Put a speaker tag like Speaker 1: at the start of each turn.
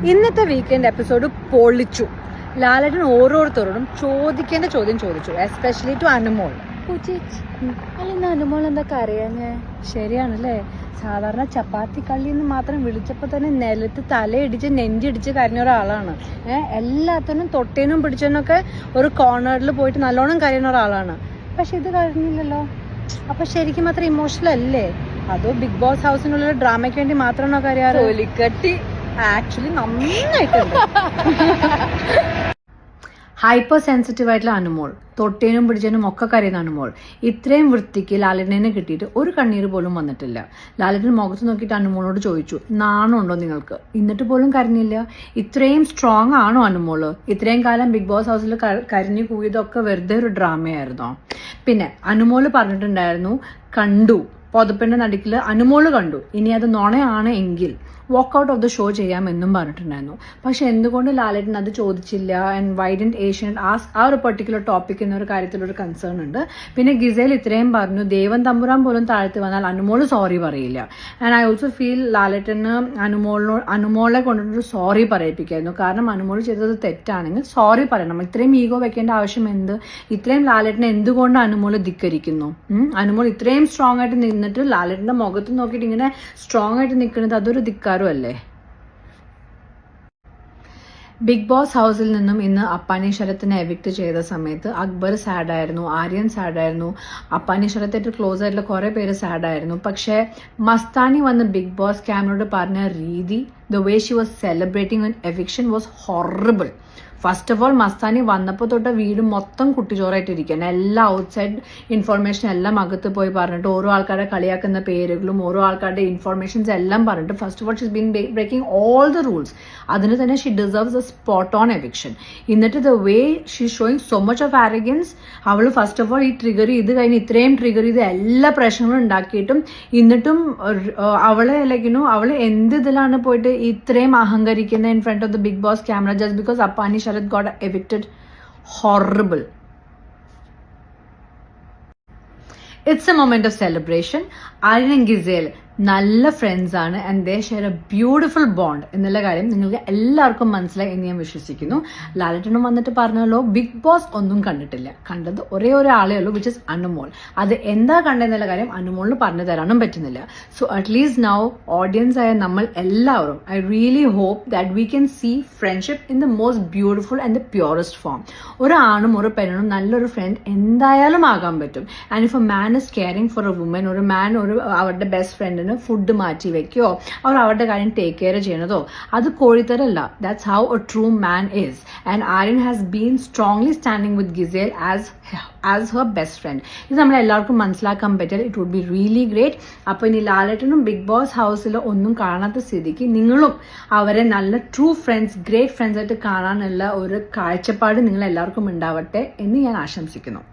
Speaker 1: ഇന്നത്തെ weekend episode പൊളിച്ചു. ലാലേട്ടൻ ഓരോരുത്തരോടും ചോദിക്കേണ്ട ചോദ്യം ചോദിച്ചു, എസ്പെഷ്യലി ടു അനുമോൾ.
Speaker 2: അനുമോൾ എന്താ കരയാഞ്ഞേ?
Speaker 1: ശരിയാണല്ലേ, സാധാരണ ചപ്പാത്തി കള്ളിന്ന് മാത്രം വിളിച്ചപ്പോൾ തന്നെ നിലത്ത് തലയിടിച്ച് നെഞ്ചിടിച്ച് കരഞ്ഞ ഒരാളാണ്. എല്ലാത്തിനും തൊട്ടേനും പിടിച്ചതിനൊക്കെ ഒരു കോർണറിൽ പോയിട്ട് നല്ലോണം കരയുന്ന ഒരാളാണ്. പക്ഷെ ഇത് കഴിഞ്ഞില്ലല്ലോ. അപ്പൊ ശരിക്കും അത്ര ഇമോഷണൽ അല്ലേ? അതോ ബിഗ് ബോസ് ഹൗസിനുള്ള ഡ്രാമയ്ക്ക് വേണ്ടി മാത്രമാണോ കരയാറ്? ആക്ച്വലി നന്നായിട്ടുണ്ട്. ഹൈപ്പർ സെൻസിറ്റീവ് ആയിട്ടുള്ള അനുമോൾ, തൊട്ടേനും പിടിച്ചതിനും ഒക്കെ കരയുന്ന അനുമോൾ. ഇത്രയും വൃത്തിക്ക് ലാലേട്ടനെ കിട്ടിയിട്ട് ഒരു കണ്ണീര് പോലും വന്നിട്ടില്ല. ലാലേട്ടൻ മുഖത്ത് നോക്കിയിട്ട് അനുമോളോട് ചോദിച്ചു, നാണമുണ്ടോ നിങ്ങൾക്ക്? എന്നിട്ട് പോലും കരഞ്ഞില്ല. ഇത്രയും സ്ട്രോങ് ആണോ അനുമോള്? ഇത്രയും കാലം ബിഗ് ബോസ് ഹൗസിൽ കരഞ്ഞു കൂടിയതൊക്കെ വെറുതെ ഒരു ഡ്രാമയായിരുന്നോ? പിന്നെ അനുമോള് പറഞ്ഞിട്ടുണ്ടായിരുന്നു, കണ്ടു പൊതപ്പിന്റെ നടുക്കില് അനുമോള് കണ്ടു, ഇനി അത് നുണയാണ് എങ്കിൽ വാക്ക് ഓഫ് ദ ഷോ ചെയ്യാമെന്നും പറഞ്ഞിട്ടുണ്ടായിരുന്നു. പക്ഷെ എന്തുകൊണ്ട് ലാലേട്ടൻ അത് ചോദിച്ചില്ല? And why didn't Asianet ask ആ ഒരു പെർട്ടിക്കുലർ ടോപ്പിക് എന്നൊരു കാര്യത്തിലൊരു കൺസേൺ ഉണ്ട്. പിന്നെ ഗിസേൽ ഇത്രയും പറഞ്ഞു, ദേവൻ തമ്പുരാൻ പോലും താഴ്ത്തി വന്നാൽ അനുമോള് സോറി പറയില്ല. ആൻഡ് ഐ ഓൾസോ ഫീൽ ലാലേട്ടന് അനുമോളെ കൊണ്ടിട്ടൊരു സോറി പറയിപ്പിക്കായിരുന്നു. കാരണം അനുമോൾ ചെയ്തത് തെറ്റാണെങ്കിൽ സോറി പറയണം. ഇത്രയും ഈഗോ വെക്കേണ്ട ആവശ്യം എന്ത്? ഇത്രയും ലാലേട്ടനെ എന്തുകൊണ്ട് അനുമോള് ധിക്കരിക്കുന്നു? അനുമോൾ ഇത്രയും സ്ട്രോങ് ആയിട്ട് നിന്നിട്ട് ലാലേട്ടന്റെ മുഖത്ത് നോക്കിയിട്ട് ഇങ്ങനെ സ്ട്രോങ് ആയിട്ട് നിൽക്കുന്നത് അതൊരു ധിക്കാരമല്ലേ? ബിഗ് ബോസ് ഹൗസിൽ നിന്നും ഇന്ന് അപ്പാനി ശരത്തിനെ എവിക്ട് ചെയ്ത സമയത്ത് അക്ബർ സാഡായിരുന്നു, ആര്യൻ സാഡായിരുന്നു, അപ്പാനി ശരത്തായിട്ട് ക്ലോസ് ആയിട്ടുള്ള കുറെ പേര് സാഡായിരുന്നു. പക്ഷെ മസ്താനി വന്ന് ബിഗ് ബോസ് ക്യാമറയോട് പറഞ്ഞ രീതി, the way she was celebrating an eviction was horrible. First of all Mastani വന്നപ്പോൾ തൊട്ട് വീട് മൊത്തം കുട്ടിച്ചോറായിട്ടിരിക്കുകയാണ്. എല്ലാ ഔട്ട്സൈഡ് ഇൻഫർമേഷൻ എല്ലാം അകത്ത് പോയി പറഞ്ഞിട്ട് ഓരോ ആൾക്കാരെ കളിയാക്കുന്ന പേരുകളും ഓരോ ആൾക്കാരുടെ ഇൻഫർമേഷൻസ് എല്ലാം പറഞ്ഞിട്ട് first of all she's been breaking all the rules. അതിന് തന്നെ she deserves a spot on eviction. എന്നിട്ട് the way she showing so much of arrogance. അവൾ ഫസ്റ്റ് ഓഫ് ഓൾ ഈ ട്രിഗർ ചെയ്ത് കഴിഞ്ഞ് ഇത്രയും ട്രിഗർ ചെയ്ത് എല്ലാ പ്രശ്നങ്ങളും ഉണ്ടാക്കിയിട്ടും എന്നിട്ടും അവളെ അവള് എന്ത് ഇതിലാണ് പോയിട്ട് ഇത്രയും അഹങ്കരിക്കുന്ന in front of the Big Boss camera just because Appani Sarath got evicted? Horrible. It's a moment of celebration. Aryan and Gizelle നല്ല ഫ്രണ്ട്സ് ആണ് and they share A beautiful bond എന്നുള്ള കാര്യം നിങ്ങൾക്ക് എല്ലാവർക്കും മനസ്സിലായി എന്ന് ഞാൻ വിശ്വസിക്കുന്നു. ലാലേട്ടനും വന്നിട്ട് പറഞ്ഞല്ലോ, ബിഗ് ബോസ് ഒന്നും കണ്ടിട്ടില്ല, കണ്ടത് ഒരേ ഒരാളേ ഉള്ളൂ, വിച്ച് ഇസ് അനുമോൾ. അത് എന്താ കണ്ടെന്നുള്ള കാര്യം അനുമോളിന് പറഞ്ഞു തരാനും പറ്റുന്നില്ല. സോ അറ്റ്ലീസ്റ്റ് നൗ ഓഡിയൻസ് ആയ നമ്മൾ എല്ലാവരും I really hope that we can see friendship in the most beautiful and the purest form. ഒരാണും ഒരു പെണ്ണും നല്ലൊരു ഫ്രണ്ട് എന്തായാലും ആകാൻ പറ്റും. And if a man is caring for a woman, ഒരു മാൻ അവരുടെ ബെസ്റ്റ് ഫ്രണ്ടിന് ഫുഡ് മാറ്റി വെക്കോ അവർ അവരുടെ കാര്യം ടേക്ക് കെയർ ചെയ്യണതോ അത് കോഴിത്തരല്ല. That's how a true man is. And Aryan has been strongly standing with Gisele as her best friend. ഇത് നമ്മളെല്ലാവർക്കും മനസ്സിലാക്കാൻ പറ്റിയാൽ it would be really great. അപ്പൊ ഇനി ലാലേട്ടനും ബിഗ് ബോസ് ഹൗസിൽ ഒന്നും കാണാത്ത സ്ഥിതിക്ക് നിങ്ങളും അവരെ നല്ല ട്രൂ ഫ്രണ്ട്സ്, ഗ്രേറ്റ് ഫ്രണ്ട്സ് ആയിട്ട് കാണാനുള്ള ഒരു കാഴ്ചപ്പാട് നിങ്ങൾ എല്ലാവർക്കും ഉണ്ടാവട്ടെ എന്ന് ഞാൻ ആശംസിക്കുന്നു.